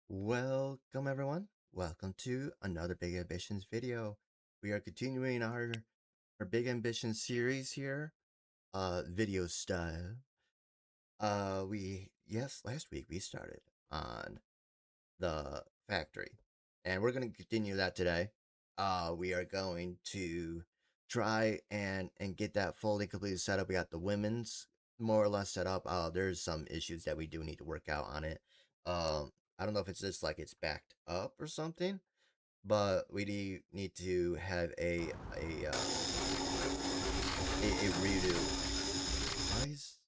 Welcome everyone. Welcome to another Big Ambitions video. We are continuing our Big Ambition series here, video style. Last week we started on the factory, and we're gonna continue that today. We are going to try and get that fully completed set up. We got the women's more or less set up. There's some issues that we do need to work out on it. I don't know if it's just like it's backed up or something, but we need to have a redo. Why is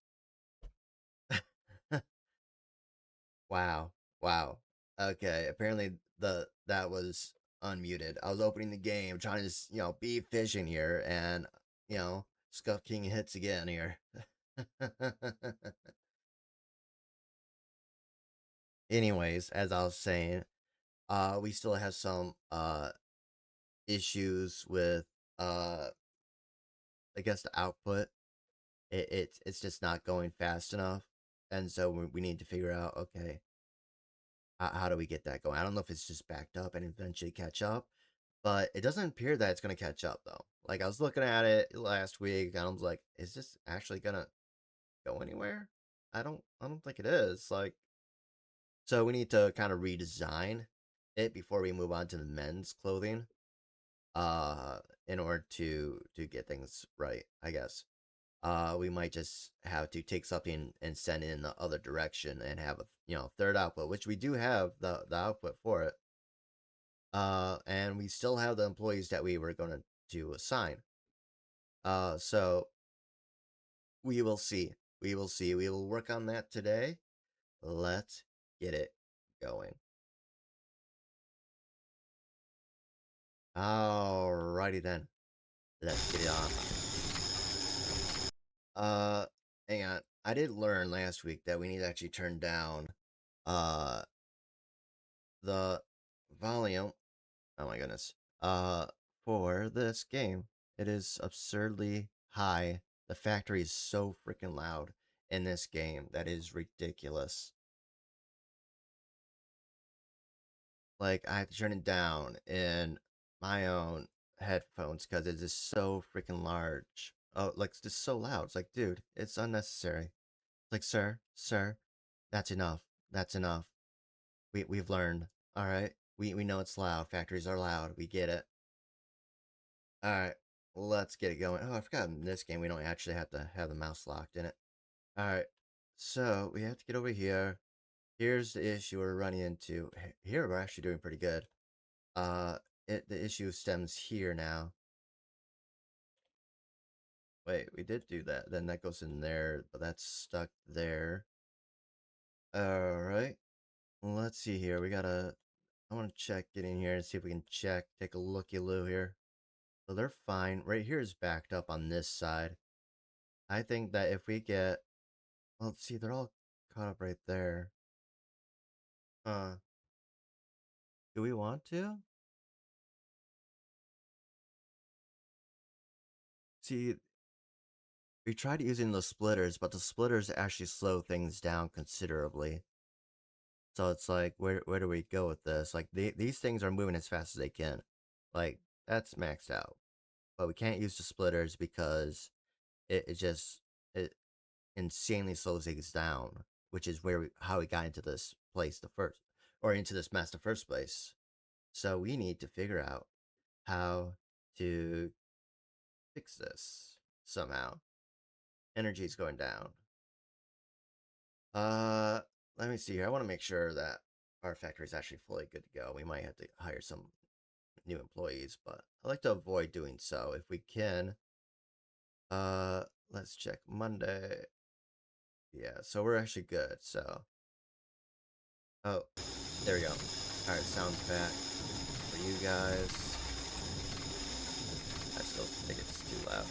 wow, wow. Okay, apparently that was unmuted. I was opening the game, trying to be efficient here, and Scuff King hits again here. Anyways, as I was saying, we still have some issues with uh I guess the output. It's just not going fast enough, and so we need to figure out, okay, how do we get that going? I don't know if it's just backed up and eventually catch up, but it doesn't appear that it's going to catch up though. Like, I was looking at it last week and I was like, is this actually going to go anywhere? I don't think it is. Like, so we need to kind of redesign it before we move on to the men's clothing uh in order to get things right, I guess. We might just have to take something and send it in the other direction and have a third output, which we do have the output for it. And we still have the employees that we were going to assign. So we will see. We will see. We will work on that today. Let's get it going. Alrighty then. Let's get it on. Uh, Hang on. I did learn last week that we need to actually turn down uh the volume. Oh my goodness. Uh, for this game, it is absurdly high. The factory is so freaking loud in this game that is ridiculous. Like, I have to turn it down in my own headphones because it is so freaking large. Oh, like, it's just so loud. It's like, dude, it's unnecessary. It's like, sir, that's enough. That's enough. We've learned. All right. We know it's loud. Factories are loud. We get it. All right, let's get it going. Oh, I forgot in this game we don't actually have to have the mouse locked in it. All right, so we have to get over here. Here's the issue we're running into. Here we're actually doing pretty good. Uh, the issue stems here now. Wait, we did do that. Then that goes in there, but that's stuck there. All right, let's see here. I want to check, get in here and see if we can check, take a looky-loo here. So they're fine. Right here is backed up on this side. I think that if we get, well, see, they're all caught up right there. Do we want to? See, we tried using the splitters, but the splitters actually slow things down considerably. So it's like, where do we go with this? Like, these things are moving as fast as they can. Like, that's maxed out. But we can't use the splitters because it just, it insanely slows things down, which is how we got into this place into this mess the first place. So we need to figure out how to fix this somehow. Energy's going down. Uh, Let me see here. I want to make sure that our factory is actually fully good to go. We might have to hire some new employees, but I like to avoid doing so if we can. Let's check Monday. Yeah, so we're actually good. So, oh, there we go. All right, sounds back for you guys. I still think it's too loud.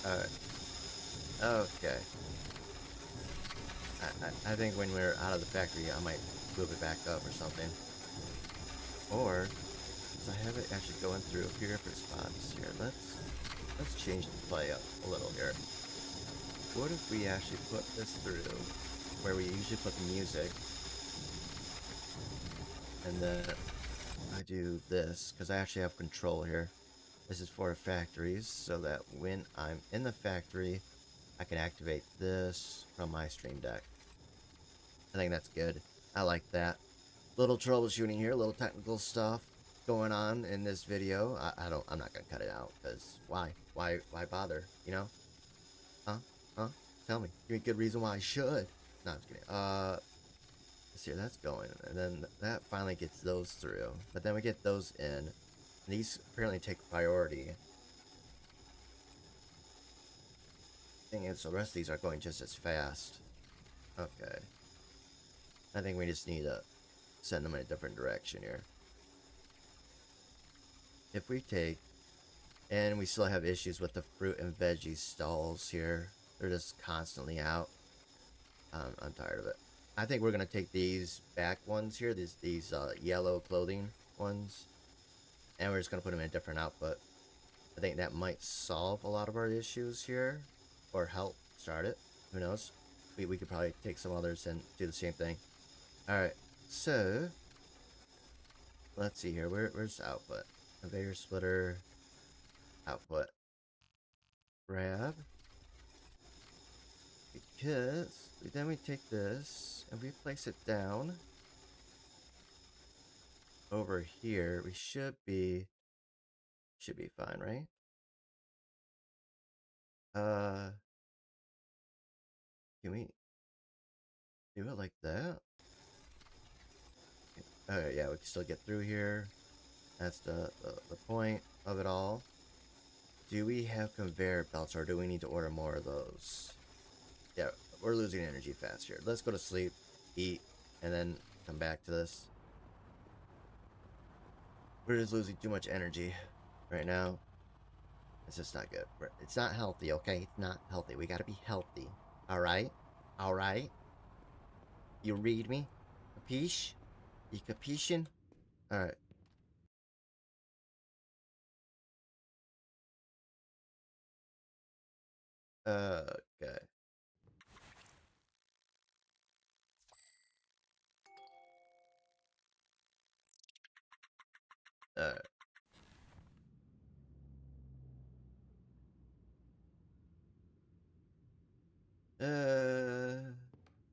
All right. Okay. I think when we're out of the factory, I might move it back up or something. Or, because I have it actually going through a few different spots here. Let's let's change the play up a little here. What if we actually put this through where we usually put the music, and then I do this, because I actually have control here. This is for factories, so that when I'm in the factory, I can activate this from my stream deck. I think that's good. I like that. Little troubleshooting here, little technical stuff going on in this video. I'm not gonna cut it out, because why bother, you know? Huh? Huh? Tell me. Give me a good reason why I should. No, I'm just kidding. Let's see where that's going. And then that finally gets those through. But then we get those in. And these apparently take priority. Thing is, the rest of these are going just as fast. Okay. I think we just need to send them in a different direction here. If we take, and we still have issues with the fruit and veggie stalls here. They're just constantly out. I'm tired of it. I think we're gonna take these back ones here, these yellow clothing ones, and we're just gonna put them in a different output. I think that might solve a lot of our issues here, or help start it. Who knows? We could probably take some others and do the same thing. All right, so let's see here. Where's the output? Conveyor splitter output. Grab. Because then we take this and we place it down over here. We should be fine, right? Can we do it like that? Oh yeah, we can still get through here. That's the point of it all. Do we have conveyor belts, or do we need to order more of those? Yeah, we're losing energy fast here. Let's go to sleep, eat, and then come back to this. We're just losing too much energy right now. It's just not good. It's not healthy, okay? It's not healthy. We gotta be healthy. Alright? Alright? You read me? Capiche? You capishin'? Alright. Okay. Alright.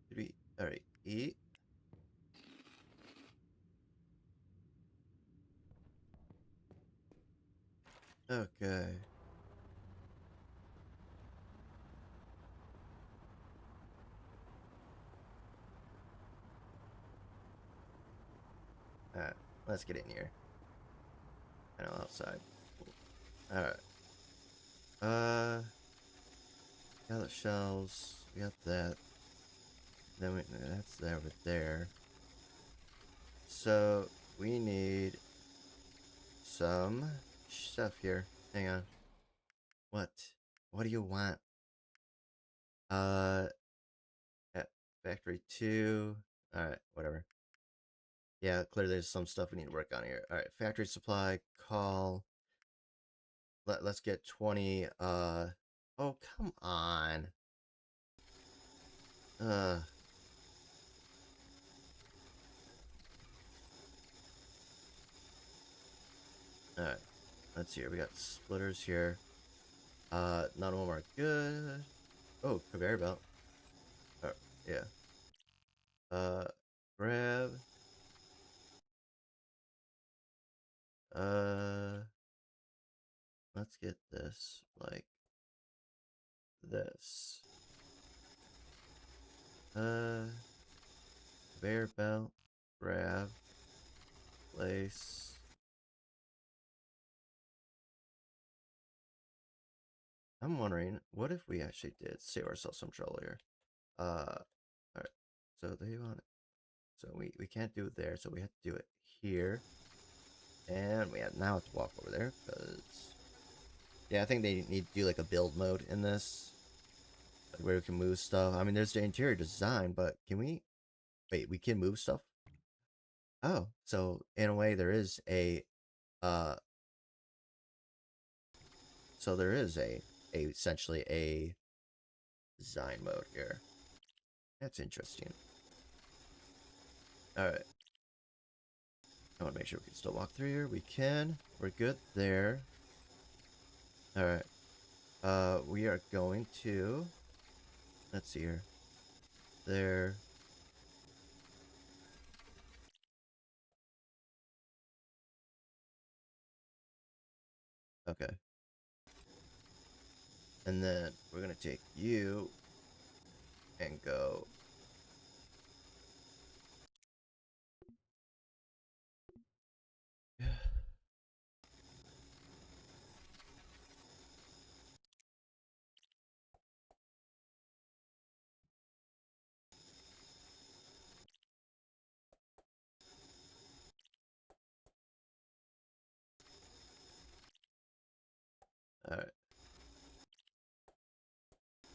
Did we... Alright. Eat. Okay. Alright. Let's get in here. I know, outside. Alright. Got the shells. We got that. Then that's there over there. So, we need some stuff here. Hang on. What? What do you want? Uh, factory 2. Alright, whatever. Yeah, clearly there's some stuff we need to work on here. Alright, factory supply, call. Let's get 20, oh, come on. Alright, let's see here. We got splitters here. None of them are good. Oh, conveyor belt. Oh, yeah. Grab. Uh, let's get this like this. Conveyor belt. Grab. Place. I'm wondering, what if we actually did save ourselves some trouble here? Alright. So they want it. So we can't do it there, so we have to do it here. And we have now have to walk over there, because... Yeah, I think they need to do like a build mode in this. Like where we can move stuff. I mean, there's the interior design, but can we... Wait, we can move stuff? Oh, so in a way there is a... Uh... So there is essentially a design mode here. That's interesting. Alright. I want to make sure we can still walk through here. We can. We're good there. Alright. We are going to... Let's see here. There. Okay. And then we're going to take you and go... Alright.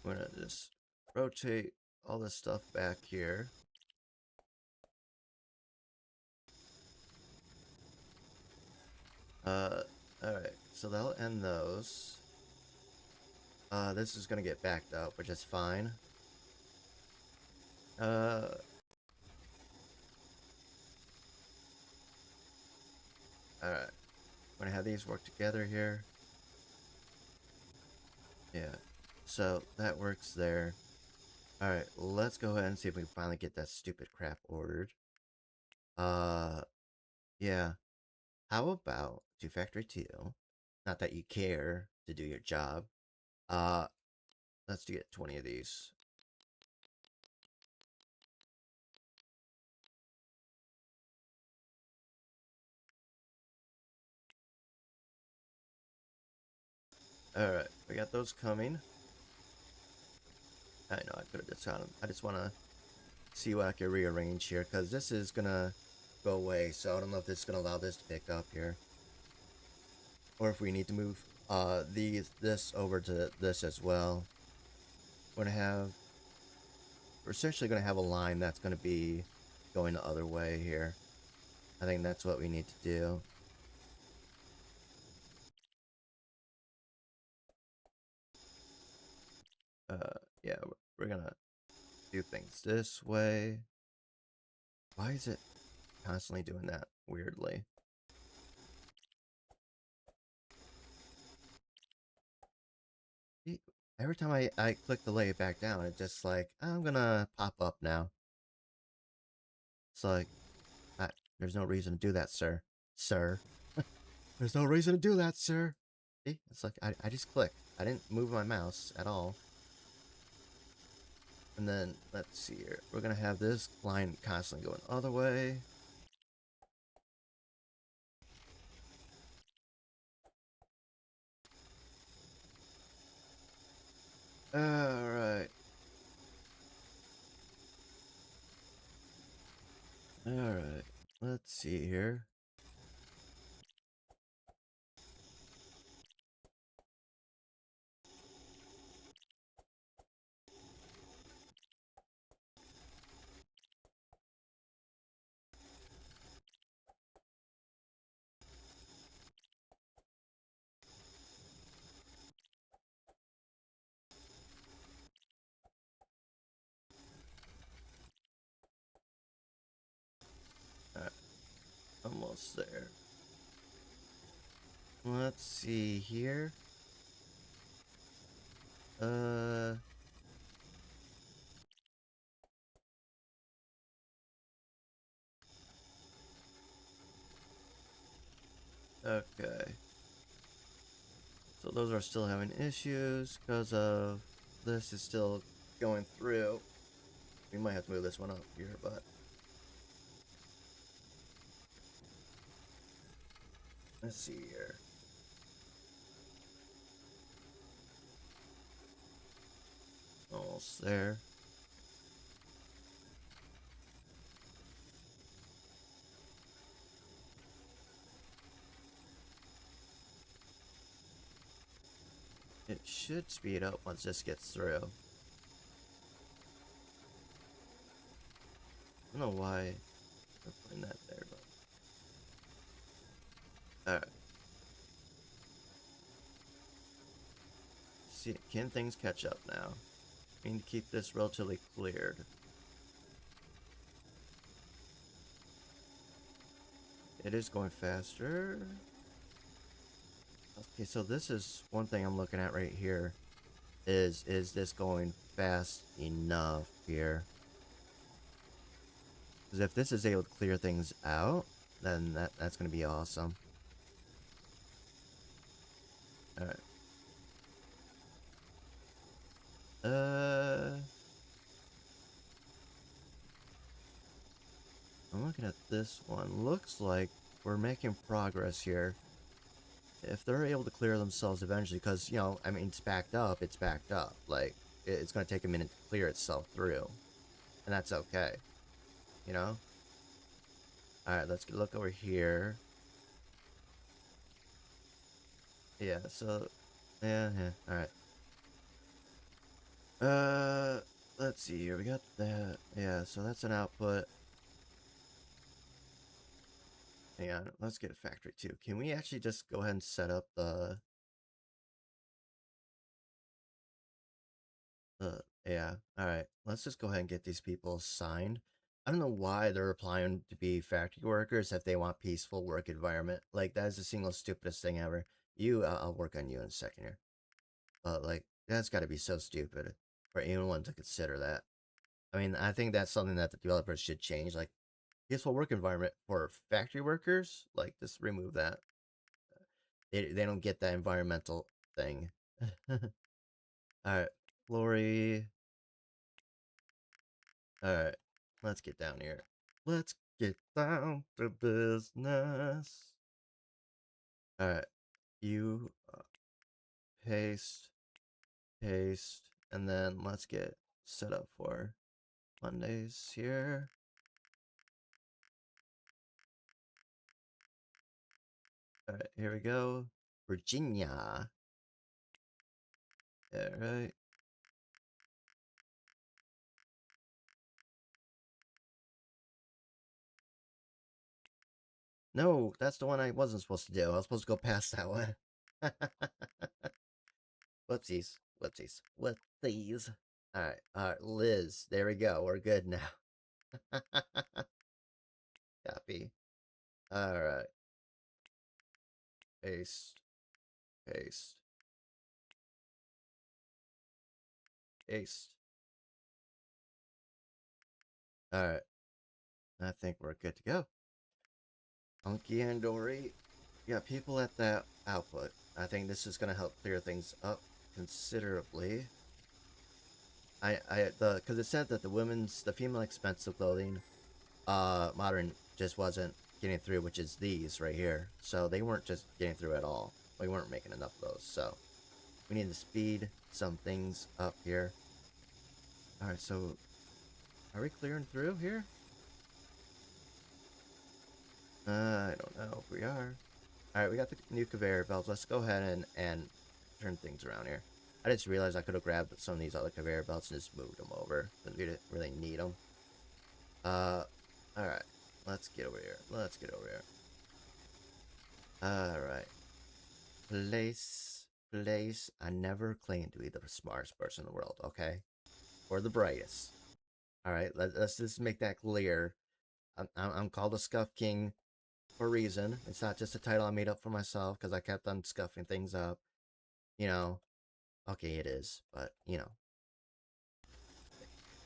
We're going to just rotate all this stuff back here. Alright. So that'll end those. This is going to get backed up, which is fine. Alright. I'm going to have these work together here. Yeah. So that works there. Alright, let's go ahead and see if we can finally get that stupid crap ordered. Yeah. How about to Factory 2? Not that you care to do your job. Let's get 20 of these. Alright, we got those coming. I know, I could have just found them. I just want to see what I can rearrange here, because this is going to go away, so I don't know if this is going to allow this to pick up here. Or if we need to move this over to this as well. We're essentially going to have a line that's going to be going the other way here. I think that's what we need to do. Yeah, we're gonna do things this way. Why is it constantly doing that weirdly? Every time I click to lay it back down, it's just like, I'm gonna pop up now. It's like, there's no reason to do that, sir. Sir. There's no reason to do that, sir. See? It's like, I just clicked. I didn't move my mouse at all. And then, let's see here. We're gonna have this line constantly going the other way. Alright. Alright. Let's see here. Alright. Almost there. Let's see here. Okay. So those are still having issues because of this is still going through. We might have to move this one up here, but let's see here. Almost there. It should speed up once this gets through. I don't know why we're putting that there, but alright. see, can things catch up now? We need to keep this relatively cleared. It is going faster. Okay, so this is one thing I'm looking at right here. Is this going fast enough here? Because if this is able to clear things out, then that's going to be awesome. Alright. I'm looking at this one. Looks like we're making progress here. If they're able to clear themselves eventually, because, you know, I mean, it's backed up, it's backed up. Like, it's going to take a minute to clear itself through. And that's okay. You know? Alright, let's look over here. Yeah, so... Yeah. Alright. Let's see here. We got that. Yeah, so that's an output. Hang on, let's get a factory too. Can we actually just go ahead and set up the... yeah, alright. Let's just go ahead and get these people signed. I don't know why they're applying to be factory workers if they want peaceful work environment. Like, that is the single stupidest thing ever. I'll work on you in a second here. But, like, that's gotta be so stupid for anyone to consider that. I mean, I think that's something that the developers should change. Like, peaceful work environment for factory workers? Like, just remove that. They don't get that environmental thing. Alright, Lori. Alright, let's get down here. Let's get down to business. Alright, you paste, paste, and then let's get set up for Mondays here. Alright, here we go. Virginia. Alright. No, that's the one I wasn't supposed to do. I was supposed to go past that one. Whoopsies. Whoopsies. Whoopsies. Alright, Liz. There we go. We're good now. Copy. Alright. Paste. Paste. Paste. Alright. I think we're good to go. Unky and Dory. Yeah, people at that output. I think this is gonna help clear things up considerably. Because it said that the female expensive clothing, modern just wasn't getting through, which is these right here. So they weren't just getting through at all. We weren't making enough of those, so we need to speed some things up here. Alright, so are we clearing through here? I don't know if we are. Alright, we got the new conveyor belts. Let's go ahead and turn things around here. I just realized I could have grabbed some of these other conveyor belts and just moved them over, because we didn't really need them. Alright. Let's get over here. Let's get over here. Alright. Place. I never claimed to be the smartest person in the world, okay? Or the brightest. Alright, let's just make that clear. I'm called a Scuff King for a reason. It's not just a title I made up for myself because I kept on scuffing things up. You know. Okay, it is, but, you know.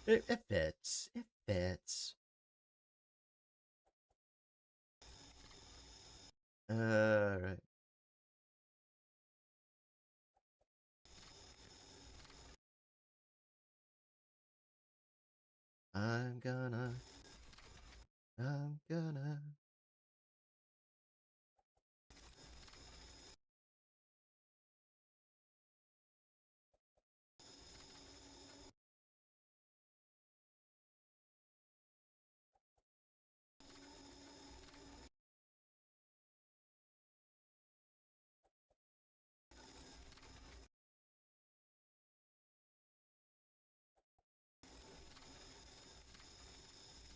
It fits. It fits. Alright. I'm gonna.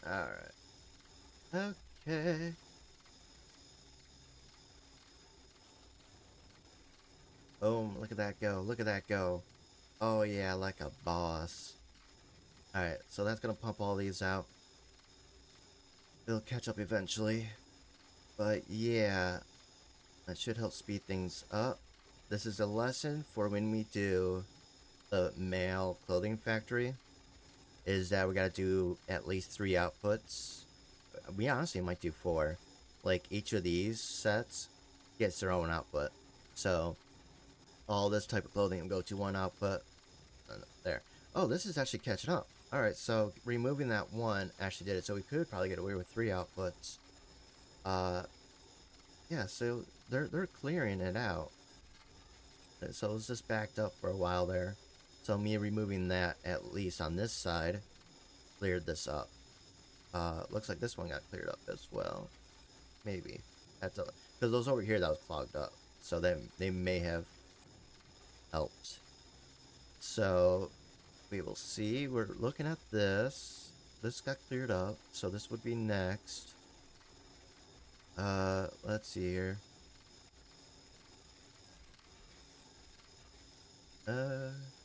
Alright. Okay. Boom, look at that go. Look at that go. Oh yeah, like a boss. Alright, so that's gonna pump all these out. It'll catch up eventually. But yeah, that should help speed things up. This is a lesson for when we do the male clothing factory, is that we gotta do at least 3 outputs. We honestly might do 4. Like, each of these sets gets their own output. So, all this type of clothing will go to one output. There. Oh, this is actually catching up. Alright, so removing that one actually did it. So we could probably get away with 3 outputs. Yeah, so they're clearing it out. So it was just backed up for a while there. So me removing that, at least on this side, cleared this up. Looks like this one got cleared up as well. Maybe. Because those over here, that was clogged up. So they may have helped. So we will see. We're looking at this. This got cleared up, so this would be next. Let's see here.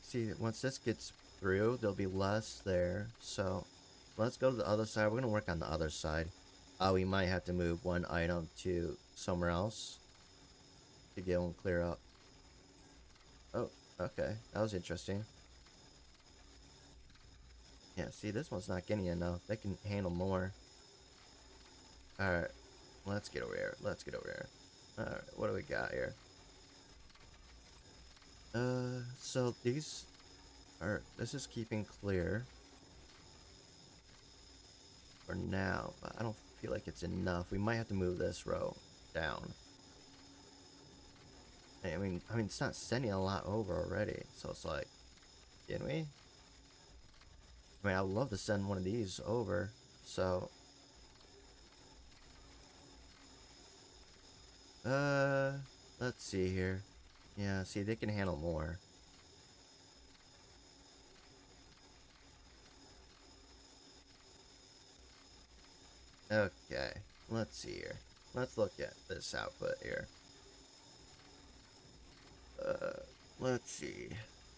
See, once this gets through, there'll be less there. So let's go to the other side. We're gonna work on the other side. We might have to move one item to somewhere else to get one clear up. Oh, okay. That was interesting. Yeah, see, this one's not getting enough. They can handle more. Alright, let's get over here. Let's get over here. Alright, what do we got here? So these are... This is keeping clear for now, but I don't feel like it's enough. We might have to move this row down. I mean, it's not sending a lot over already, so it's like, can we? I mean, I would love to send one of these over, so... Let's see here. Yeah, see, they can handle more. Okay, let's see here. Let's look at this output here. Let's see.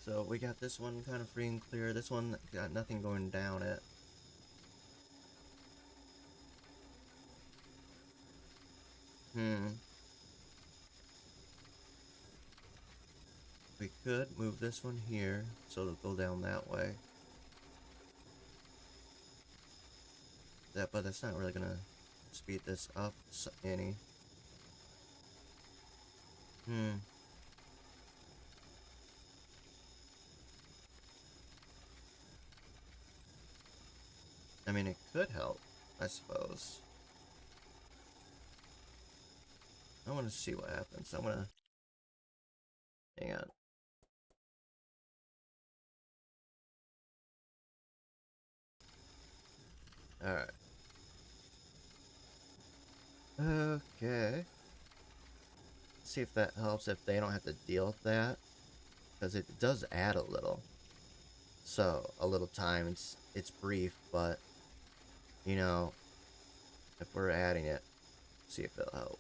So we got this one kind of free and clear. This one got nothing going down it. We could move this one here, so it'll go down that way. But that's not really gonna speed this up any. I mean, it could help, I suppose. I want to see what happens. I'm gonna... Hang on. Alright. Okay. See if that helps, if they don't have to deal with that. Because it does add a little. So, a little time. It's brief, but... You know... If we're adding it, see if it'll help.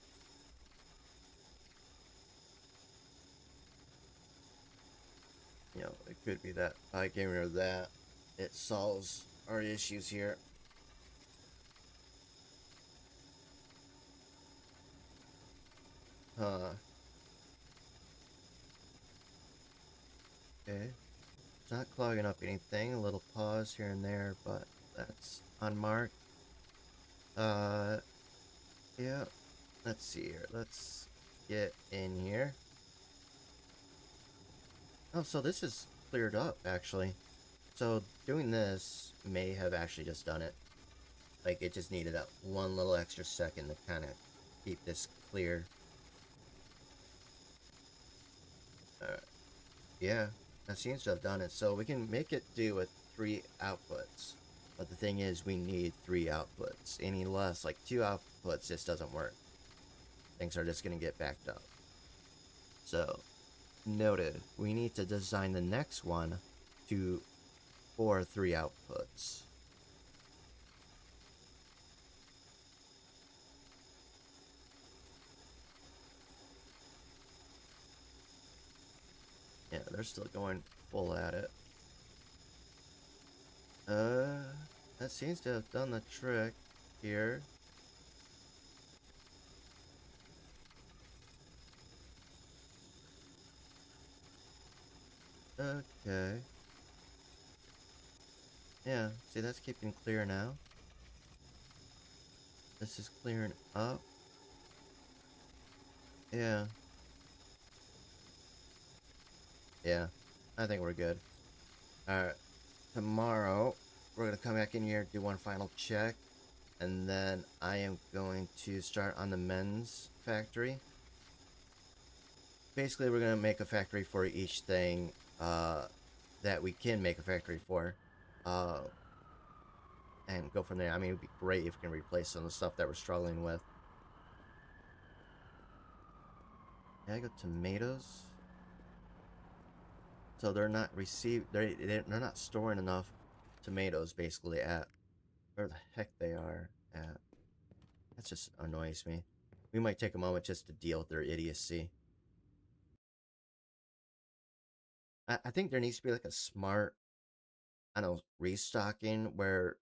You know, it could be that by getting rid of that, it solves our issues here. Huh. Okay. It's not clogging up anything. A little pause here and there, but that's unmarked. Yeah. Let's see here. Let's get in here. Oh, so this is cleared up, actually. So doing this may have actually just done it. Like, it just needed that one little extra second to kind of keep this clear. Alright. Yeah, that seems to have done it. So we can make it do with 3 outputs. But the thing is, we need 3 outputs. Any less, like 2 outputs, just doesn't work. Things are just going to get backed up. So, noted. We need to design the next one to for 3 outputs. Yeah, they're still going full at it. That seems to have done the trick here. Okay. Yeah, see, that's keeping clear now. This is clearing up. Yeah. Yeah. I think we're good. Alright. Tomorrow, we're going to come back in here, do one final check, and then I am going to start on the men's factory. Basically, we're going to make a factory for each thing that we can make a factory for. Uh, and go from there. I mean, it would be great if we can replace some of the stuff that we're struggling with. Yeah, I got tomatoes. So they're not they're not storing enough tomatoes basically at where the heck they are at. That just annoys me. We might take a moment just to deal with their idiocy. I think there needs to be like a smart, I don't know, restocking where,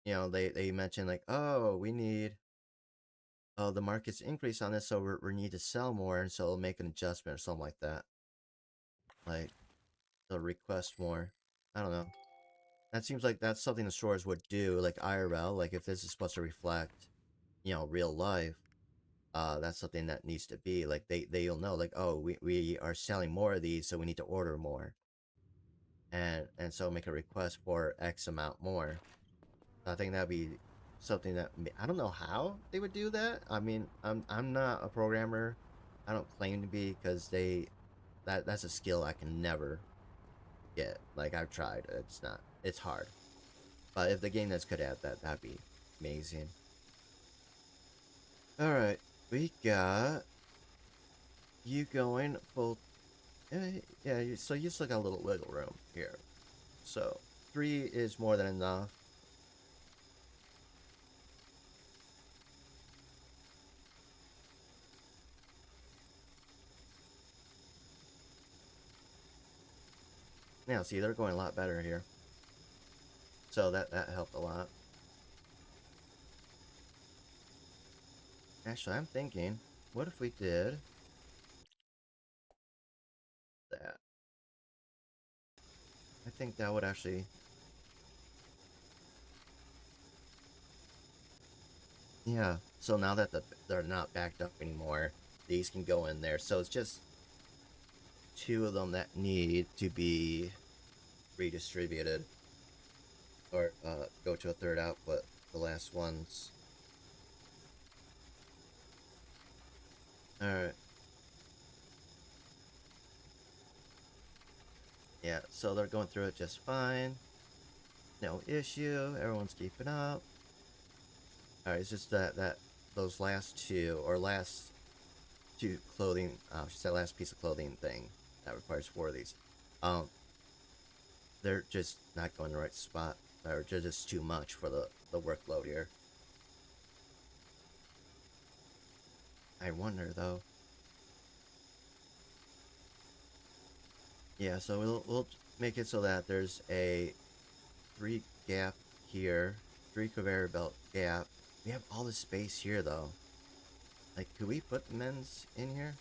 they mention like, oh, we need, oh, the market's increased on this, so we need to sell more, and so it'll make an adjustment or something like that. Like, they'll request more. I don't know. That seems like that's something the stores would do, like IRL, like if this is supposed to reflect, real life, that's something that needs to be, like, they'll know, like, oh, we are selling more of these, so we need to order more. And so make a request for X amount more. I think that'd be something that I don't know how they would do that. I mean, I'm not a programmer. I don't claim to be because that's a skill I can never get. Like I've tried, it's hard. But if the game that's could add that, that'd be amazing. All right, we got you going full. Yeah. So you still got a little wiggle room here. So 3 is more than enough. Now, see, they're going a lot better here. So that helped a lot. Actually, I'm thinking, what if we did that? I think that would actually, yeah. So now that they're not backed up anymore, these can go in there. So it's just 2 of them that need to be redistributed or go to a third output. The last ones. All right. Yeah. So they're going through it just fine. No issue. Everyone's keeping up. All right. It's just that those last 2 or last 2 clothing. She said last piece of clothing thing that requires 4 of these. Um, they're just not going the right spot. They're just too much for the workload here. I wonder though. Yeah, so we'll make it so that there's a 3 gap here, 3 conveyor belt gap. We have all the space here though. Like, could we put the men's in here?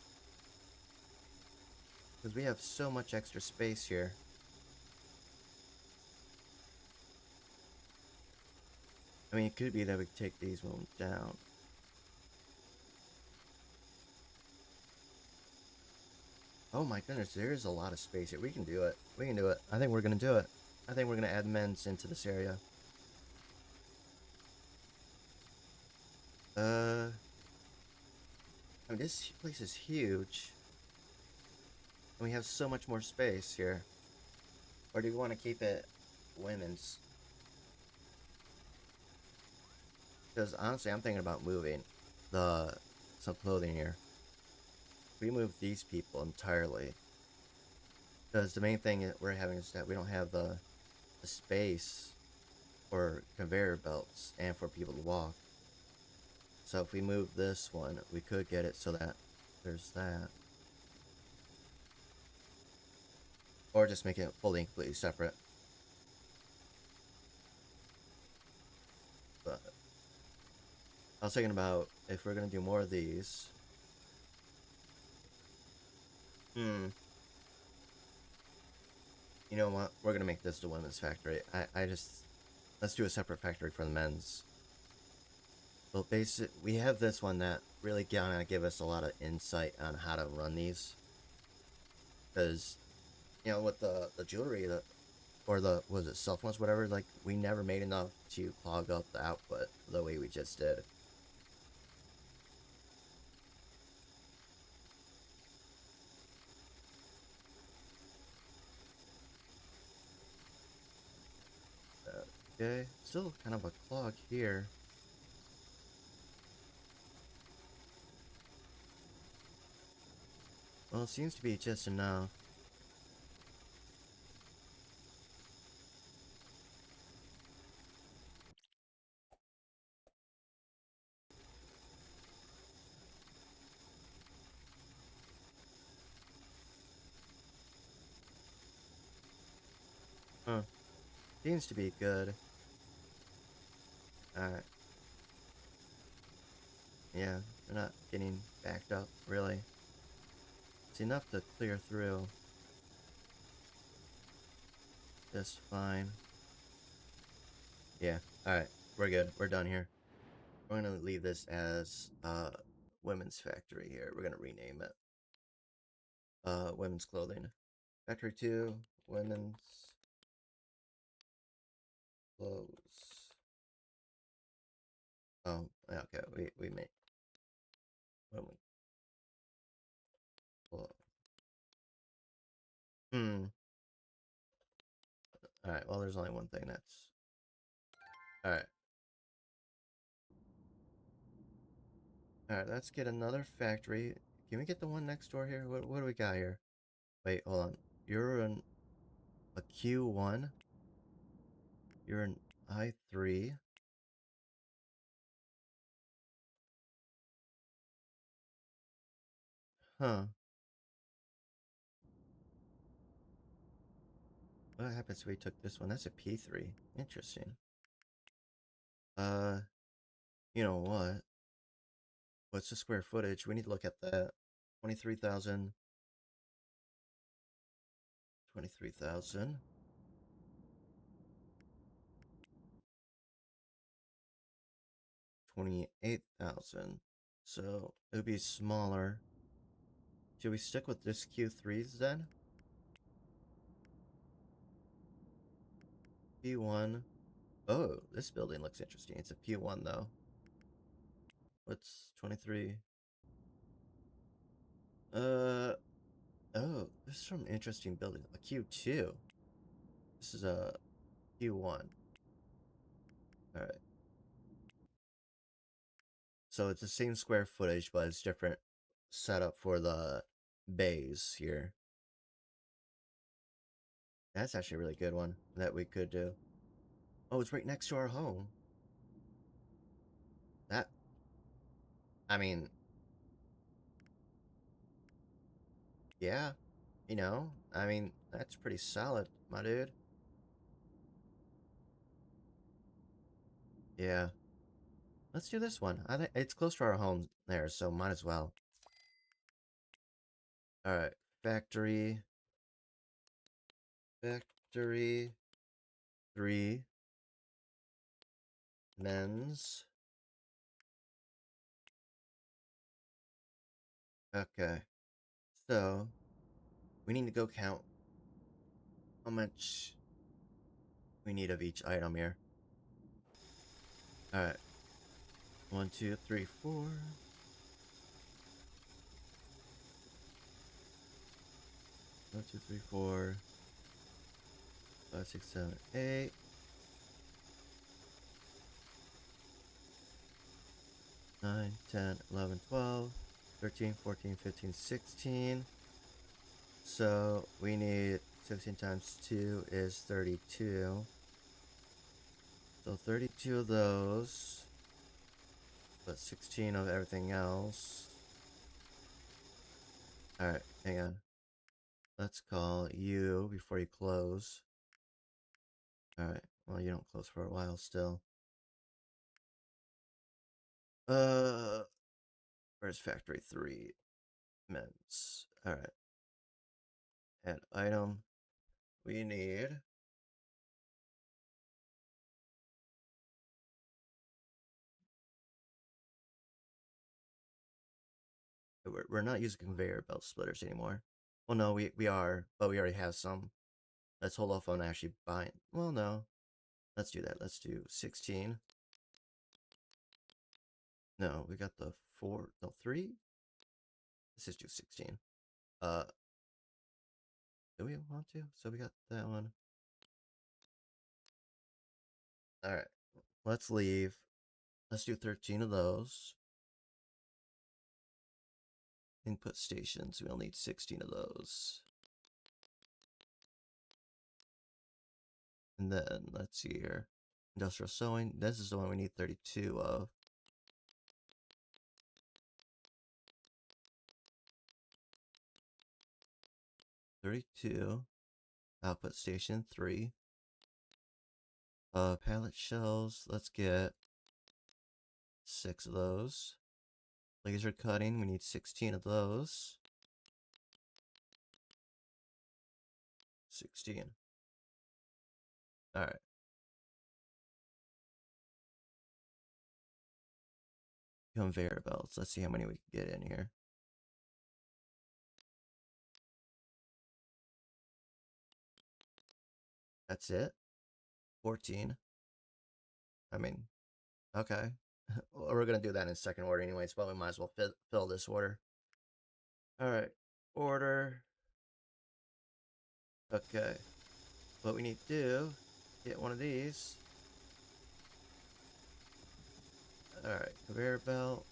Because we have so much extra space here. I mean, it could be that we take these ones down. Oh my goodness, there is a lot of space here. We can do it. We can do it. I think we're gonna do it. I think we're gonna add men's into this area. I mean, this place is huge. And we have so much more space here. Or do we want to keep it women's? Because honestly, I'm thinking about moving the some clothing here. We move these people entirely. Because the main thing that we're having is that we don't have the space for conveyor belts and for people to walk. So if we move this one, we could get it so that there's that. Or just make it fully and completely separate. But I was thinking about if we're gonna do more of these. Hmm. You know what? We're gonna make this the women's factory. I just let's do a separate factory for the men's. Well, we have this one that really gonna give us a lot of insight on how to run these. Because with the jewelry, or the was it self ones, whatever. Like we never made enough to clog up the output the way we just did. Okay, still kind of a clog here. Well, it seems to be just enough. Huh. Seems to be good. Alright. Yeah, they're not getting backed up, really. It's enough to clear through just fine. Yeah, alright. We're good. We're done here. We're gonna leave this as women's factory here. We're gonna rename it. Women's clothing. Factory 2, women's clothes. Oh, okay. We make women clothes. Hmm. Alright, well there's only one thing that's alright. Alright, let's get another factory. Can we get the one next door here? What do we got here? Wait, hold on. You're a Q1. You're an I3. Huh. What happens if we took this one? That's a P3. Interesting. Uh, you know what? What's the square footage? We need to look at that. 23,000. 23,000. 28,000. So it would be smaller. Should we stick with this Q3s then? P1. Oh, this building looks interesting. It's a P1 though. What's 23? Uh, oh, this is from an interesting building. A Q2. This is a Q1. Alright. So it's the same square footage, but it's different setup for the bays here. That's actually a really good one that we could do. Oh, it's right next to our home. That, I mean, yeah, I mean, that's pretty solid, my dude. Yeah. Let's do this one. I think it's close to our home there, so might as well. Alright. Factory. Factory 3. Men's. Okay. So, we need to go count how much we need of each item here. Alright. 1, 2, 3, 4. 1, 2, 3, 4. 5, 6, 7, 8. 9, 10, 11, 12, 13, 14, 15, 16. So we need 16 times 2 is 32. So 32 of those, but 16 of everything else. Alright, hang on. Let's call you before you close. Alright, well, you don't close for a while still. Where's factory 3? Men's. Alright. Add item. We need. We're not using conveyor belt splitters anymore. Well, no, we are, but we already have some. Let's hold off on actually buying. Well, no. Let's do that. Let's do 16. No, we got the 4. No, 3? Let's just do 16. Do we want to? So we got that one. Alright. Let's leave. Let's do 13 of those. Input stations. We'll need 16 of those. And then, let's see here. Industrial sewing. This is the one we need 32 of. Output station 3. Pallet shells. Let's get 6 of those. Laser cutting. We need 16 of those. 16. Alright. Conveyor belts. Let's see how many we can get in here. That's it. 14. I mean, okay. Well, we're gonna do that in second order anyways, but we might as well fill this order. Alright. Order. Okay. What we need to do, get one of these. Alright, conveyor belt.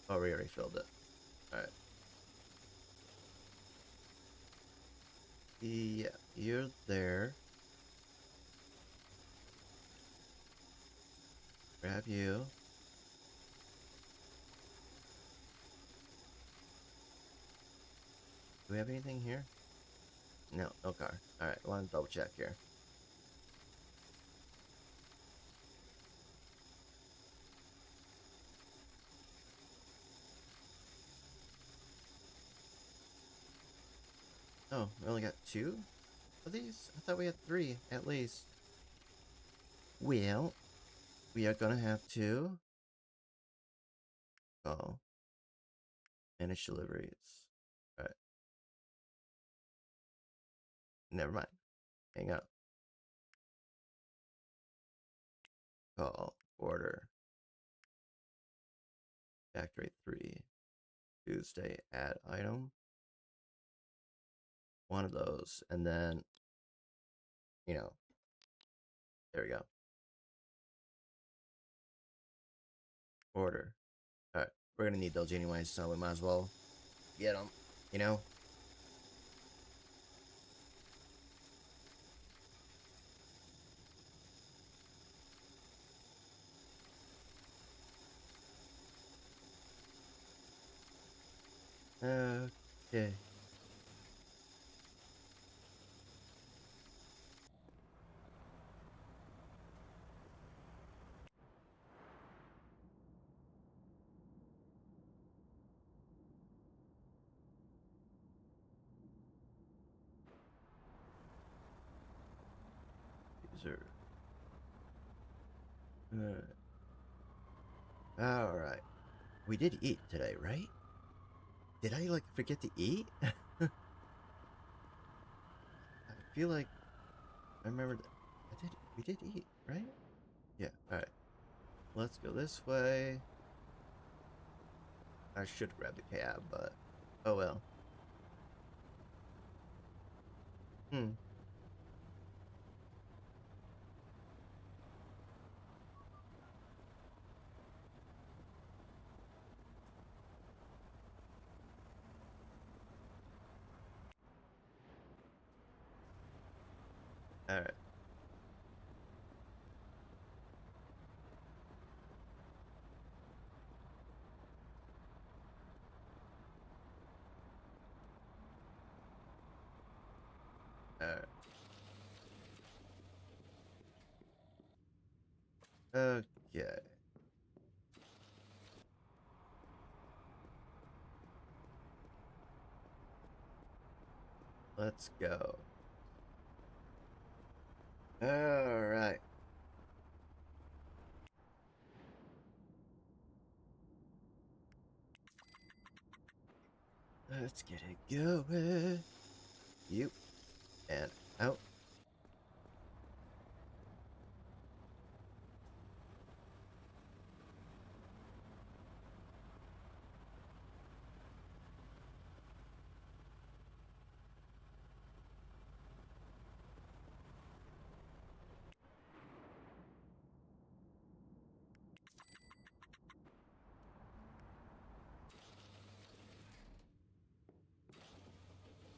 Oh, we already filled it. Alright. Yeah, you're there. Grab you. Do we have anything here? No, no car. Alright, I want to double check here. Oh, we only got 2 of these? I thought we had 3, at least. Well, we are gonna have to manage deliveries. Alright. Never mind. Hang up. Call. Order. Factory 3. Tuesday. Add item. One of those. And then, there we go. Order. Alright. We're gonna need those anyways, so we might as well get them. You know? Okay. These are. Alright. We did eat today, right? Did I, forget to eat? I feel like I remember that. We did eat, right? Yeah, alright. Let's go this way. I should grab the cab, but oh well. Hmm. Alright. Okay. Let's go. All right. Let's get it going. You and out.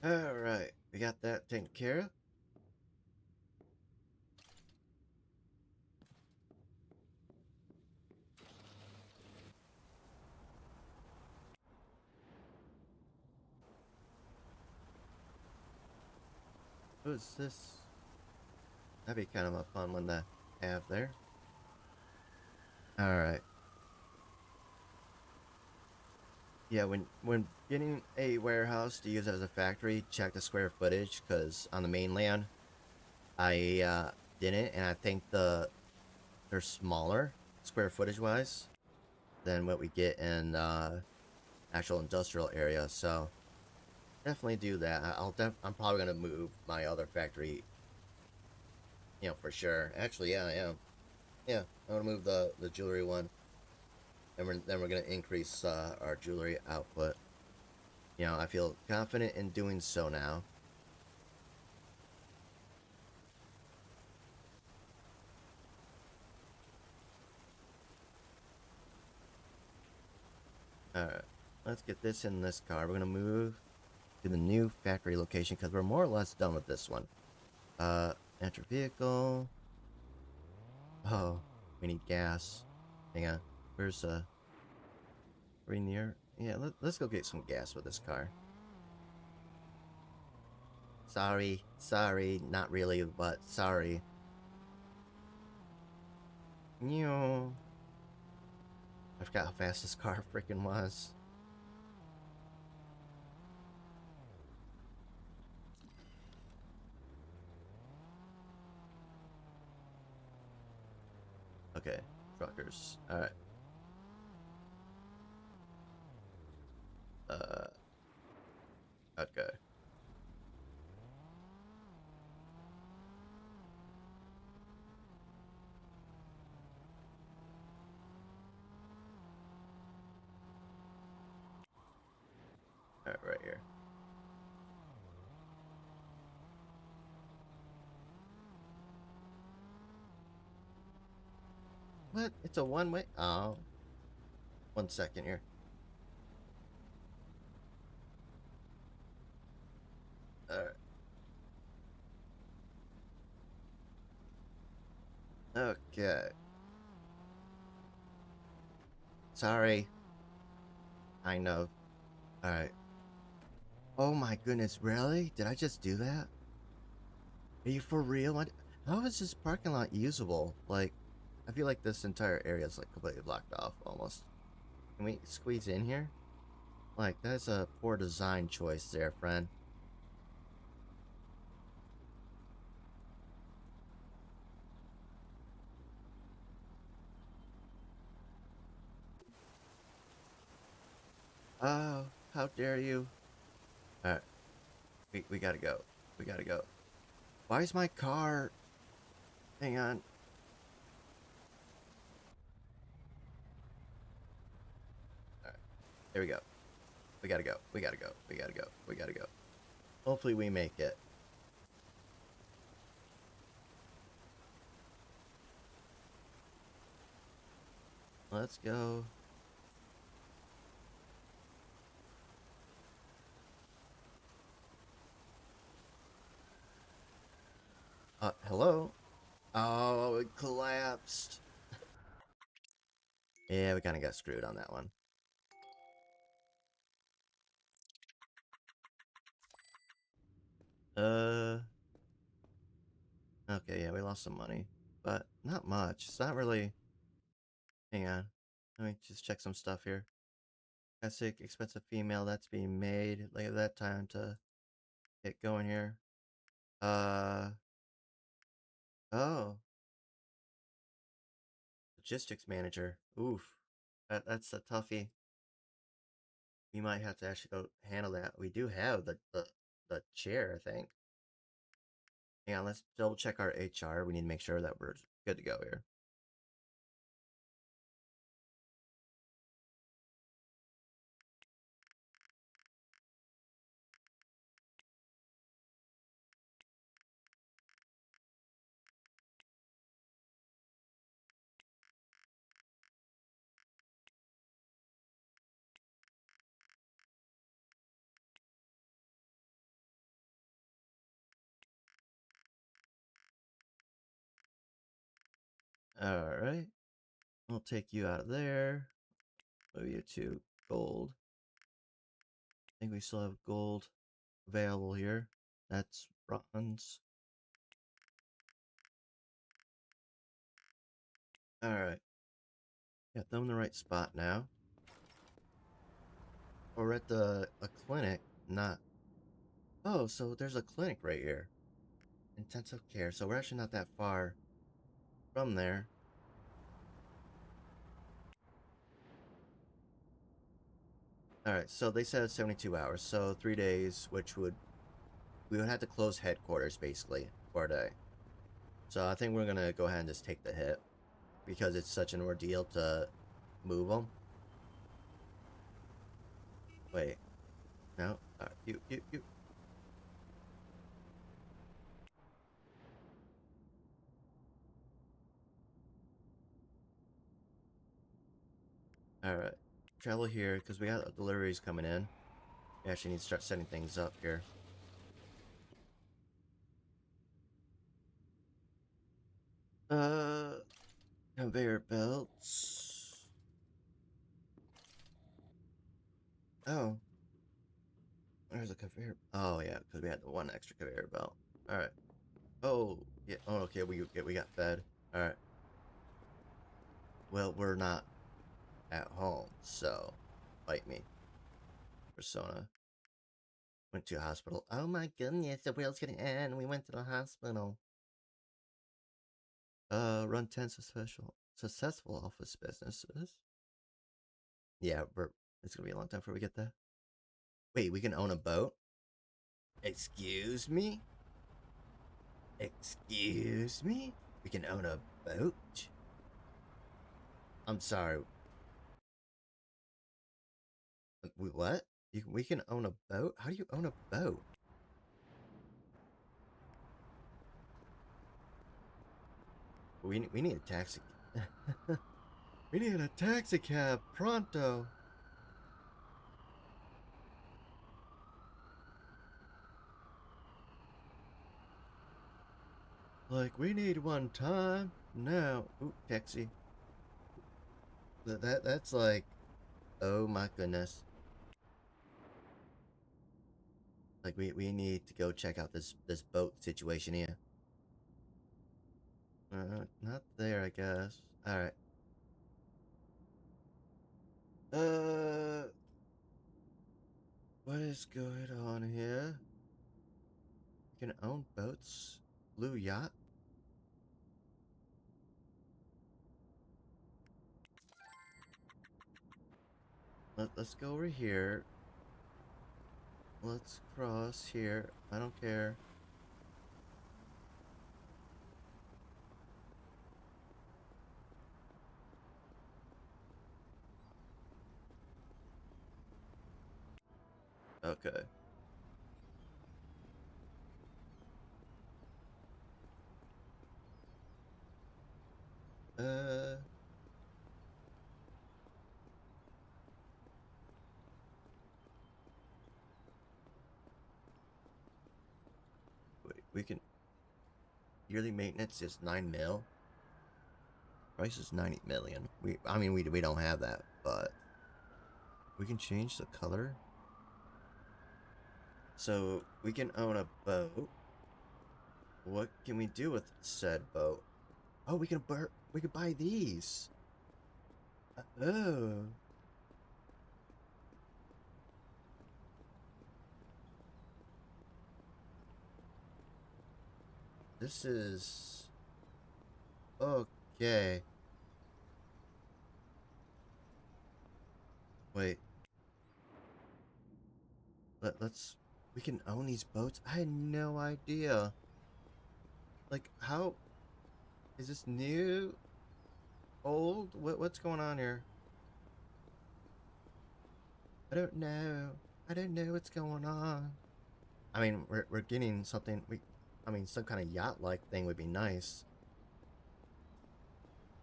All right. We got that taken care of. Who's this? That'd be kind of a fun one to have there. All right. Yeah, when getting a warehouse to use as a factory, check the square footage because on the mainland, I didn't, and I think they're smaller square footage wise than what we get in actual industrial area. So definitely do that. I'm probably gonna move my other factory, for sure. Actually, yeah, I am. Yeah, I'm gonna move the jewelry one, and then we're gonna increase our jewelry output. I feel confident in doing so now. All right, let's get this in this car. We're gonna move to the new factory location because we're more or less done with this one. Enter vehicle. Oh, we need gas. Hang on. Where's we near? Yeah, let's go get some gas with this car. Sorry, not really, but sorry. You. I forgot how fast this car freaking was. Okay, truckers. All right. Uh, okay. All right, right here. What? It's a one way? Oh, 1 second here. All right. Okay. Sorry. I know. All right. Oh my goodness, really? Did I just do that? Are you for real? How is this parking lot usable? Like, I feel like this entire area is like completely blocked off almost. Can we squeeze in here? Like, that's a poor design choice there, friend. Oh, how dare you? Alright, we gotta go. We gotta go. Why is my car? Hang on. Alright, there we go. We gotta go. We gotta go. We gotta go. We gotta go. Hopefully we make it. Let's go. Hello? Oh, it collapsed. Yeah, we kinda got screwed on that one. Uh, okay, yeah, we lost some money. But not much. It's not really Hang on. Let me just check some stuff here. Classic, expensive female, that's being made. Like that time to get going here. Oh. Logistics manager. Oof. That's a toughie. We might have to actually go handle that. We do have the chair, I think. Hang on, let's double check our HR. We need to make sure that we're good to go here. Alright. We'll take you out of there. Move you to gold. I think we still have gold available here. That's bronze. Alright. Got them in the right spot now. We're at a clinic, not... Oh, so there's a clinic right here. Intensive care. So we're actually not that far from there. Alright, so they said 72 hours. So 3 days, which would... We would have to close headquarters, basically, for a day. So I think we're going to go ahead and just take the hit. Because it's such an ordeal to move them. Wait. No. You. Alright. Travel here, because we got deliveries coming in. We actually need to start setting things up here. Conveyor belts. Oh. There's a conveyor. Oh, yeah, because we had the one extra conveyor belt. Alright. Oh, yeah. Oh, okay, we got fed. Alright. Well, we're not at home, so fight me. Persona. Went to a hospital. Oh my goodness, the world's gonna end. We went to the hospital. Run 10 successful office businesses. Yeah, it's gonna be a long time before we get there. Wait, we can own a boat? Excuse me? Excuse me? We can own a boat? I'm sorry. What? We can own a boat? How do you own a boat? We need a taxi. We need a taxi cab pronto. Like, we need one time now. Ooh, taxi. That's like, oh my goodness. Like, we need to go check out this boat situation here. Not there, I guess. Alright. What is going on here? You can own boats? Blue yacht? Let's go over here. Let's cross here. I don't care. Okay. Uh... Wait, we can... Yearly maintenance is 9 mil? Price is 90 million. I mean, we don't have that, but... We can change the color? So, we can own a boat. What can we do with said boat? Oh, we can buy these. Oh, this is okay. Wait, let's. We can own these boats. I had no idea. Like, how is this new, old? What's going on here? I don't know. I don't know what's going on. I mean, we're getting something. I mean, some kind of yacht-like thing would be nice.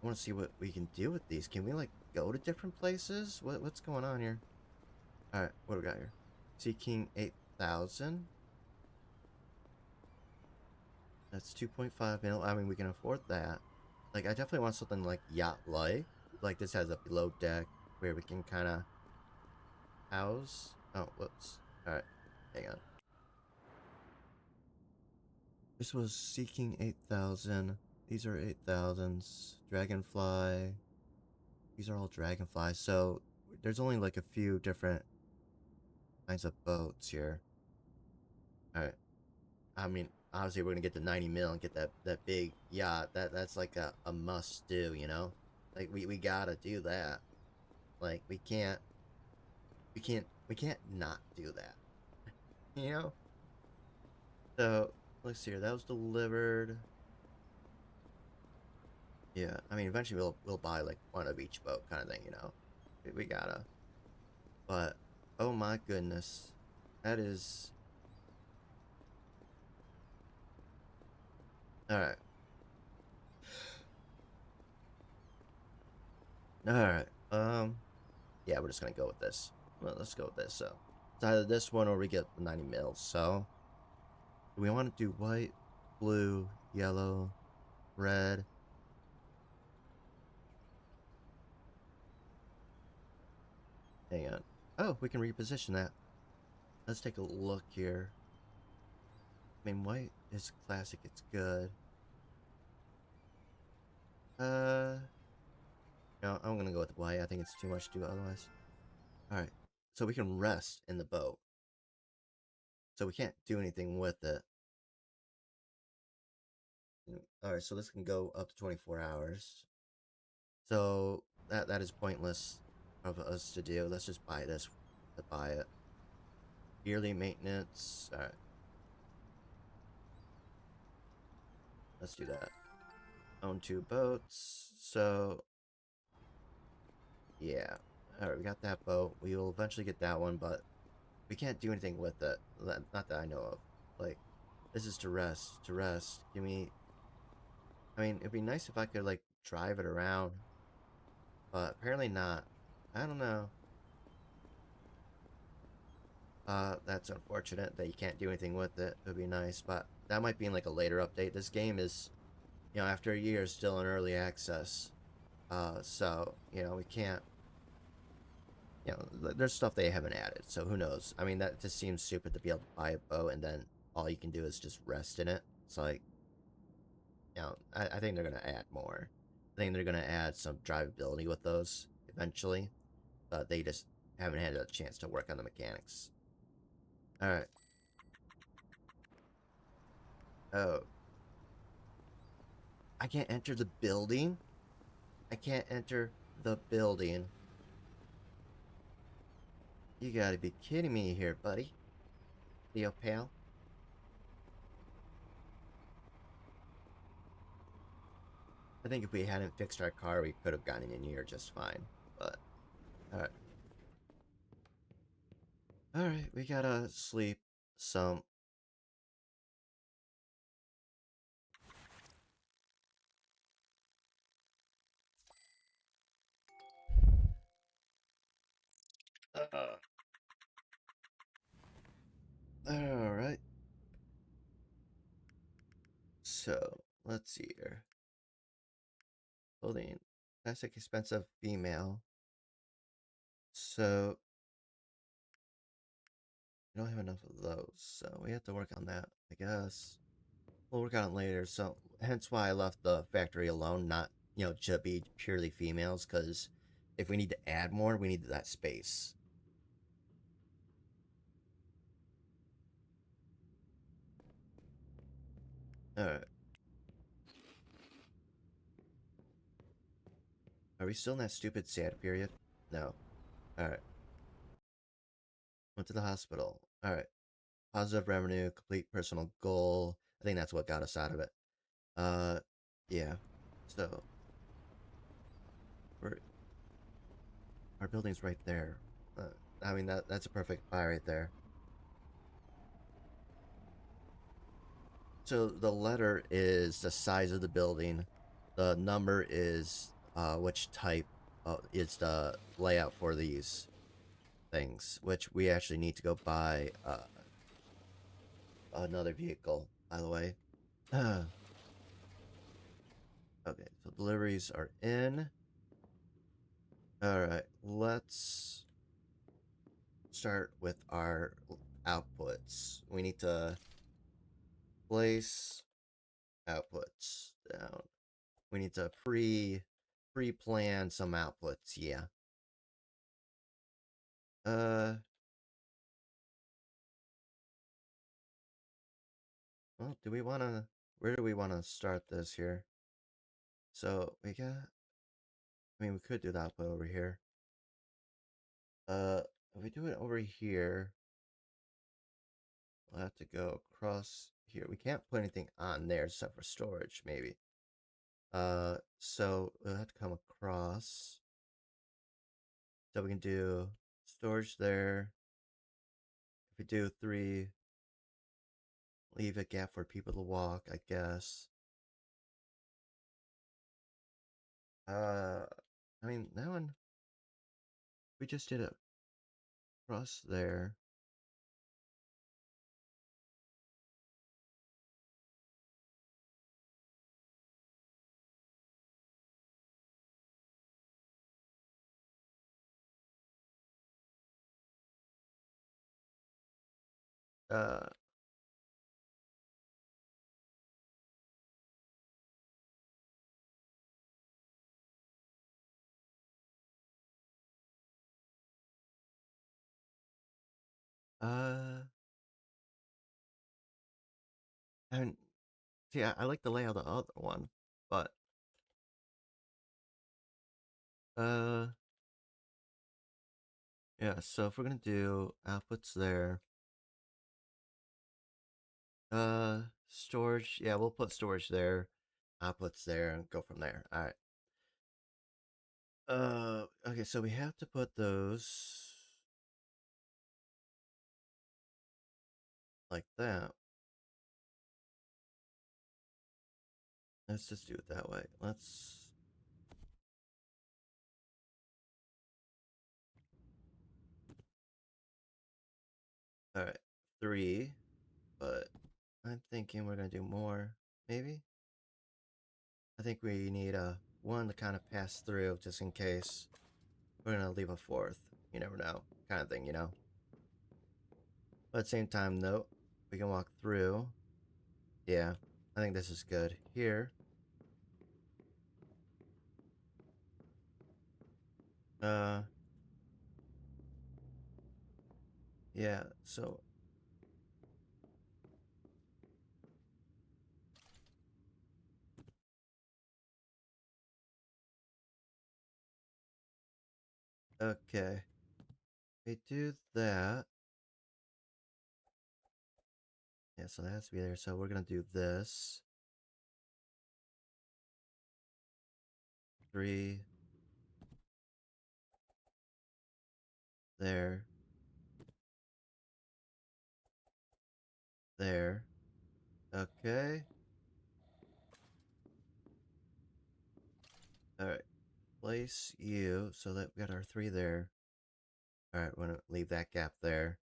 I want to see what we can do with these. Can we like go to different places? What's going on here? All right, what do we got here? Seeking 8,000. That's 2.5 mil. I mean, we can afford that. Like, I definitely want something like yacht-like. Like this has a below deck where we can kind of house. Oh, whoops. All right, hang on. This was seeking 8,000. These are 8,000s. Dragonfly. These are all dragonflies. So there's only like a few different kinds of boats here. All right. I mean, obviously we're gonna get the 90 mil and get that big yacht. That's like a must do, you know? Like we gotta do that. Like we can't not do that. You know? So let's see here. That was delivered. Yeah, I mean eventually we'll buy like one of each boat kind of thing, you know? We gotta. But oh my goodness. That is alright. Alright. Yeah, we're just gonna go with this. Well, let's go with this. So it's either this one or we get the 90 mils. So do we want to do white, blue, yellow, red? Hang on. Oh, we can reposition that. Let's take a look here. I mean, white is classic. It's good. Uh, no, I'm gonna go with white. I think it's too much to do otherwise. All right. So we can rest in the boat. So we can't do anything with it. All right. So this can go up to 24 hours. So that is pointless of us to do. Let's just buy this to buy it. Yearly maintenance. All right. Let's do that. Own two boats. So yeah. All right. We got that boat. We will eventually get that one, but we can't do anything with it. Not that I know of. Like this is to rest. To rest. Give me. I mean, it'd be nice if I could like drive it around, but apparently not. I don't know. That's unfortunate that you can't do anything with it. It would be nice, but that might be in like a later update. This game is, after a year, still in early access. So we can't. There's stuff they haven't added, so who knows? I mean, that just seems stupid to be able to buy a boat and then all you can do is just rest in it. It's like, I think they're gonna add more. I think they're gonna add some drivability with those eventually, but they just haven't had a chance to work on the mechanics. All right. Oh, I can't enter the building. I can't enter the building. You gotta be kidding me here, buddy. Theo pal. I think if we hadn't fixed our car, we could have gotten in here just fine. But, alright. Alright, we gotta sleep some. Alright. So, let's see here. Clothing. Classic expensive female. So, we don't have enough of those. So, we have to work on that, I guess. We'll work on it later. So, hence why I left the factory alone, not, to be purely females, because if we need to add more, we need that space. All right. Are we still in that stupid sad period? No. All right. Went to the hospital. All right. Positive revenue, complete personal goal. I think that's what got us out of it. Uh, yeah. So we're our building's right there. I mean that's a perfect buy right there. So the letter is the size of the building. The number is which type is the layout for these things, which we actually need to go buy another vehicle, by the way. Okay, so deliveries are in. All right, let's start with our outputs. We need to place outputs down. We need to pre-plan some outputs. Yeah. Uh. Well, do we want to? Where do we want to start this here? So we got. I mean, we could do the output over here. If we do it over here, we'll have to go across here. We can't put anything on there except for storage, maybe. So we'll have to come across. So we can do storage there. If we do 3, leave a gap for people to walk, I guess. Uh, I mean, that one, we just did it across there. Uh, uh, and see, I like the layout of the other one, but uh, yeah. So if we're gonna do outputs there, storage, yeah, we'll put storage there, outputs there, and go from there. All right. Okay, so we have to put those like that. Let's just do it that way. All right, 3, but I'm thinking we're gonna do more, maybe. I think we need a one to kind of pass through just in case. We're gonna leave a 4th. You never know, kind of thing, you know. But at the same time, though, we can walk through. Yeah, I think this is good. Here, uh, yeah. So, okay, we do that. Yeah, so that has to be there. So we're gonna do this. 3 there, there. Okay. All right. Place you so that we got our 3 there. All right, we're gonna leave that gap there.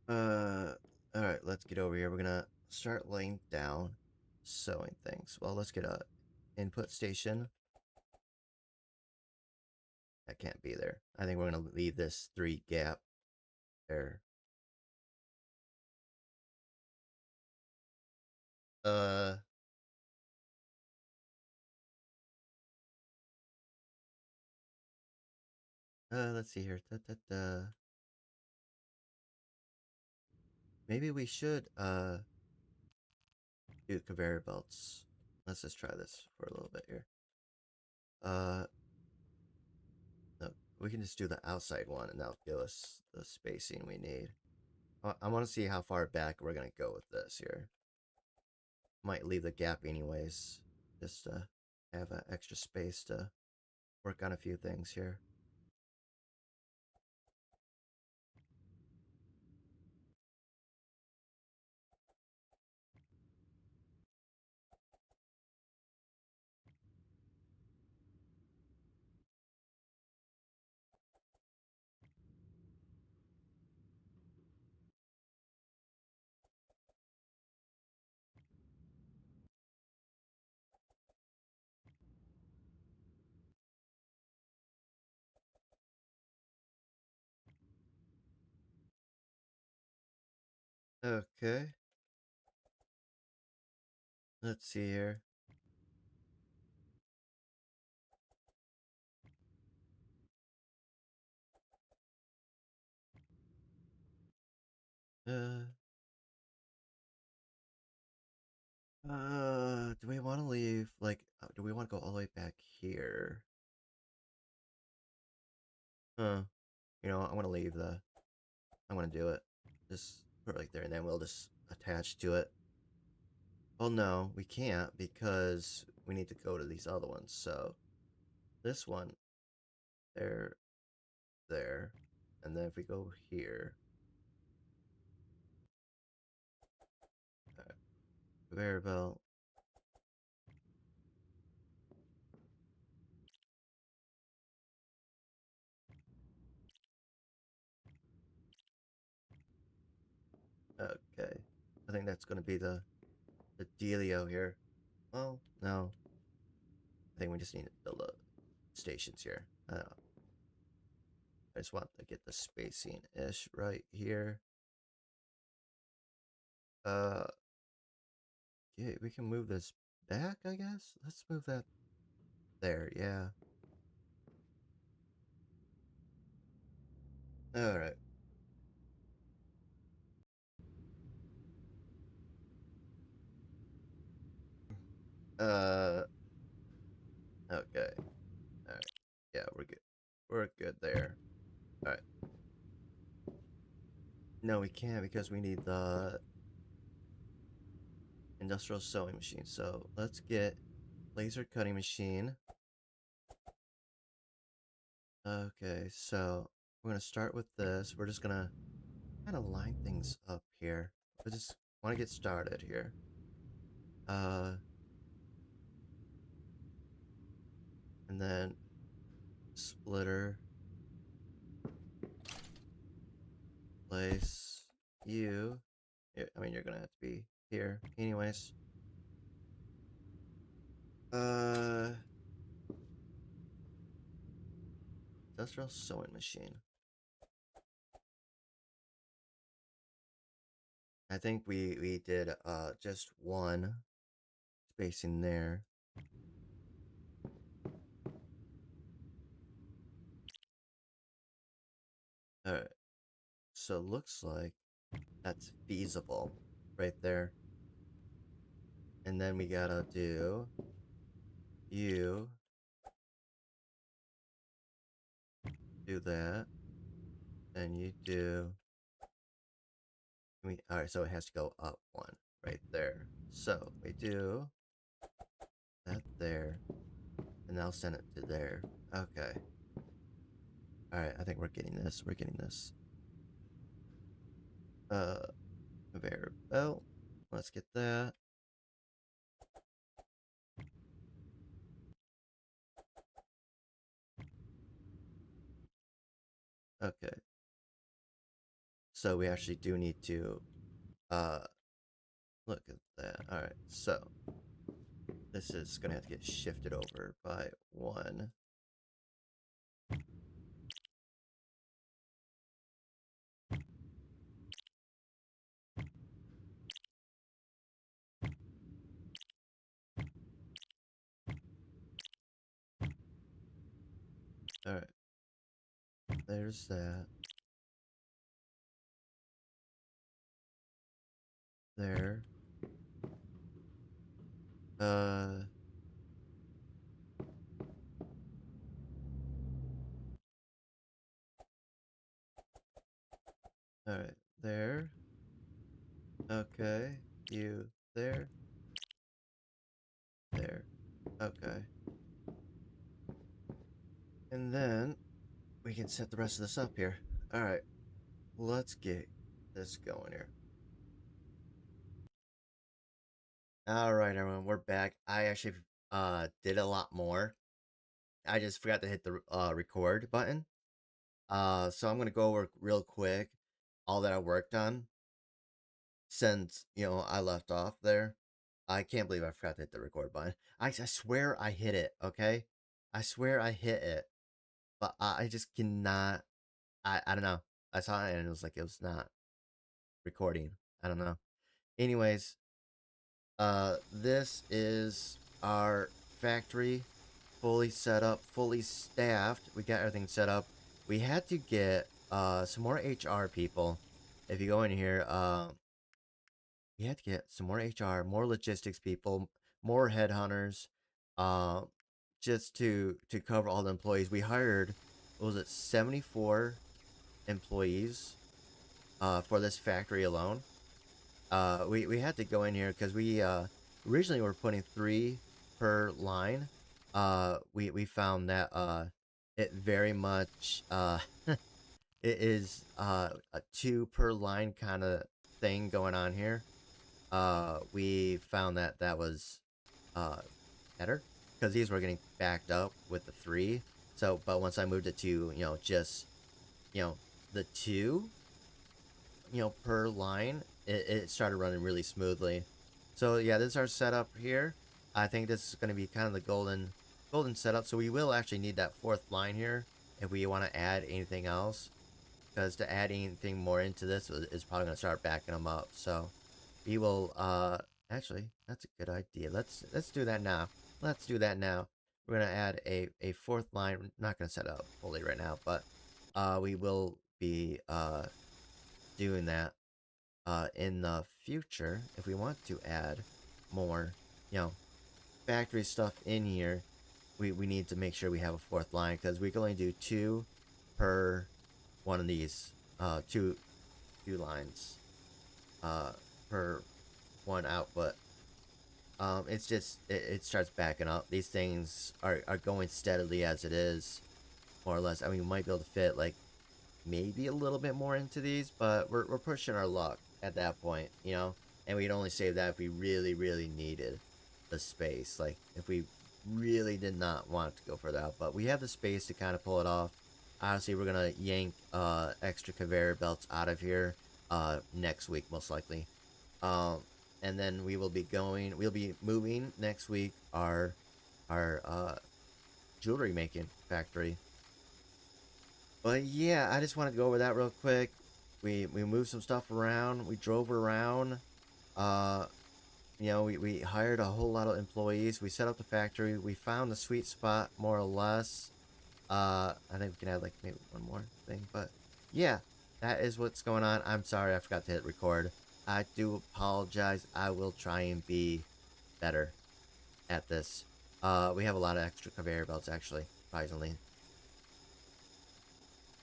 Uh, all right. Let's get over here. We're gonna start laying down sewing things. Well, let's get a input station. That can't be there. I think we're gonna leave this 3 gap there. Uh, Let's see here. Da, da, da. Maybe we should do conveyor belts. Let's just try this for a little bit here. Uh, no, we can just do the outside one, and that'll give us the spacing we need. I want to see how far back we're gonna go with this here. Might leave the gap anyways, just to have extra space to work on a few things here. Okay, let's see here. Uh, do we want to leave, like, do we want to go all the way back here? Huh. You know, I want to leave the, I want to do it. Just put it right there, and then we'll just attach to it. Well, no, we can't because we need to go to these other ones. So this one, there, there, and then if we go here, conveyor belt. Okay, I think that's gonna be the dealio here. Well, no, I think we just need to build up stations here. I just want to get the spacing ish right here. Uh, yeah, we can move this back, I guess. Let's move that there. Yeah. All right. Uh, okay. All right. Yeah, we're good. We're good there. All right. No, we can't because we need the industrial sewing machine. So let's get laser cutting machine. Okay, so we're gonna start with this. We're just gonna kind of line things up here. We just want to get started here. Uh, and then splitter, place you. Yeah, I mean, you're gonna have to be here, anyways. Uh, industrial sewing machine. I think we did just one spacing there. All right, so looks like that's feasible right there. And then we gotta do you do that, and you do. All right, so it has to go up one right there. So we do that there, and I'll send it to there. Okay. All right, I think we're getting this. We're getting this. Conveyor belt. Let's get that. Okay. So we actually do need to uh look at that. All right. So this is gonna have to get shifted over by one. All right. there's that. There. Uh, all right, there. Okay, you there, there. Okay, and then we can set the rest of this up here. All right, let's get this going here. All right, everyone, we're back. I actually did a lot more. I just forgot to hit the record button. So I'm gonna go over real quick all that I worked on since I left off there. I can't believe I forgot to hit the record button. I swear I hit it. Okay, I swear I hit it, but I just cannot. I don't know. I saw it and it was like it was not recording. I don't know. Anyways, this is our factory, fully set up, fully staffed. We got everything set up. We had to get some more HR people. If you go in here, we had to get some more HR, more logistics people, more headhunters, uh, just to cover all the employees. We hired, what was it, 74 employees for this factory alone. We had to go in here because we originally were putting 3 per line. We found that it very much it is a 2 per line kind of thing going on here. We found that that was uh better because these were getting backed up with the 3. So, but once I moved it to just you know the 2 per line, it started running really smoothly. So yeah, this is our setup here. I think this is going to be kind of the golden setup. So we will actually need that 4th line here if we want to add anything else, because to add anything more into this is probably going to start backing them up. So we will actually, that's a good idea. Let's do that now. Let's do that now. We're going to add a 4th line. We're not going to set up fully right now, but we will be doing that in the future if we want to add more, factory stuff in here. We need to make sure we have a 4th line because we can only do 2 per one of these, two lines, uh, per one output. It's just it starts backing up. These things are going steadily as it is, more or less. I mean, we might be able to fit like maybe a little bit more into these, but we're pushing our luck at that point. And we'd only save that if we really, really needed the space. Like, if we really did not want to go further out, but we have the space to kind of pull it off. Obviously, we're going to yank extra conveyor belts out of here next week, most likely. Um, and then we'll be moving next week our jewelry making factory. But yeah, I just wanted to go over that real quick. We moved some stuff around. We drove around. Uh, we hired a whole lot of employees. We set up the factory. We found the sweet spot more or less. I think we can add like maybe one more thing. But yeah, that is what's going on. I'm sorry I forgot to hit record. I do apologize. I will try and be better at this. We have a lot of extra conveyor belts actually, surprisingly.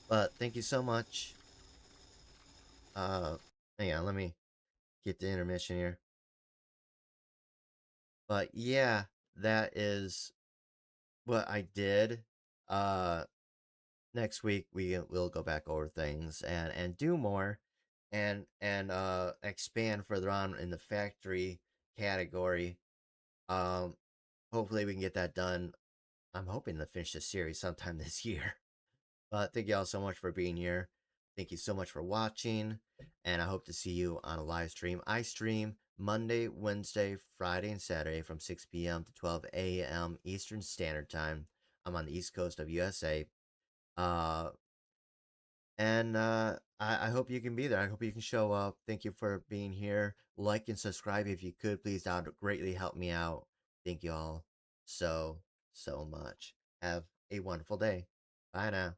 But thank you so much. Uh, Hang on, let me get the intermission here. But yeah, that is what I did. Uh, Next week will go back over things and do more, and expand further on in the factory category. Um, Hopefully we can get that done. I'm hoping to finish this series sometime this year. But thank you all so much for being here. Thank you so much for watching, and I hope to see you on a live stream. I stream Monday, Wednesday, Friday, and Saturday from 6 p.m. to 12 a.m. Eastern Standard Time. I'm on the East Coast of USA. Uh, and I hope you can be there. I hope you can show up. Thank you for being here. Like and subscribe if you could, please. That would greatly help me out. Thank you all so, so much. Have a wonderful day. Bye now.